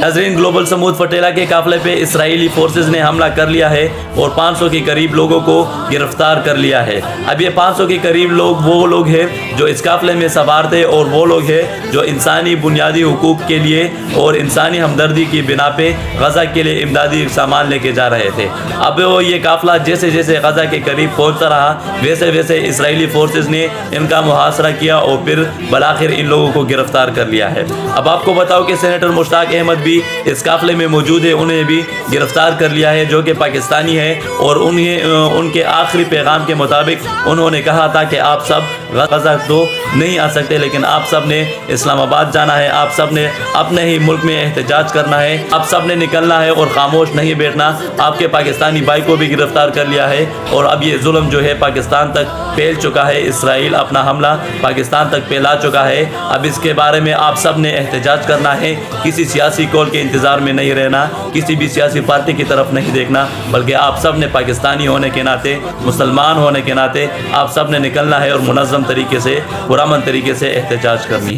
नाज़रीन, ग्लोबल समूद फटेला के काफिले पे इसराइली फोर्सेस ने हमला कर लिया है और 500 के करीब लोगों को गिरफ्तार कर लिया है। अब ये 500 के करीब लोग वो लोग हैं जो इस काफिले में सवार थे और वो लोग हैं जो इंसानी बुनियादी हुकूक के लिए और इंसानी हमदर्दी की बिना पे गज़ा के लिए इमदादी सामान लेके जा रहे थे। अब ये काफिला जैसे जैसे गज़ा के करीब पहुँचता रहा वैसे वैसे इसराइली फोर्सेस ने इनका मुहासरा किया और फिर बलाखिर इन लोगों को गिरफ्तार कर लिया है। अब आपको बताओ कि सेनेटर मुश्ताक अहमद भी इस काफिले में मौजूद है, उन्हें भी गिरफ्तार कर लिया है, जो कि पाकिस्तानी है। और उनके आखिरी पैगाम के मुताबिक उन्होंने कहा था कि आप सब गज़ा तो नहीं आ सकते, लेकिन आप सब ने इस्लामाबाद जाना है, आप सब ने अपने ही मुल्क में एहतजाज करना है, आप सब ने निकलना है और खामोश नहीं बैठना। आपके पाकिस्तानी भाई को भी गिरफ्तार कर लिया है और अब ये जुल्म जो है पाकिस्तान तक फैल चुका है। इसराइल अपना हमला पाकिस्तान तक फैला चुका है। अब इसके बारे में आप सब ने एहतजाज करना है, किसी सियासी कॉल के इंतज़ार में नहीं रहना, किसी भी सियासी पार्टी की तरफ नहीं देखना, बल्कि आप सब ने पाकिस्तानी होने के नाते, मुसलमान होने के नाते आप सब ने निकलना है और मुनज़्ज़म तरीके से, पुरअमन तरीके से एहतजाज करनी है।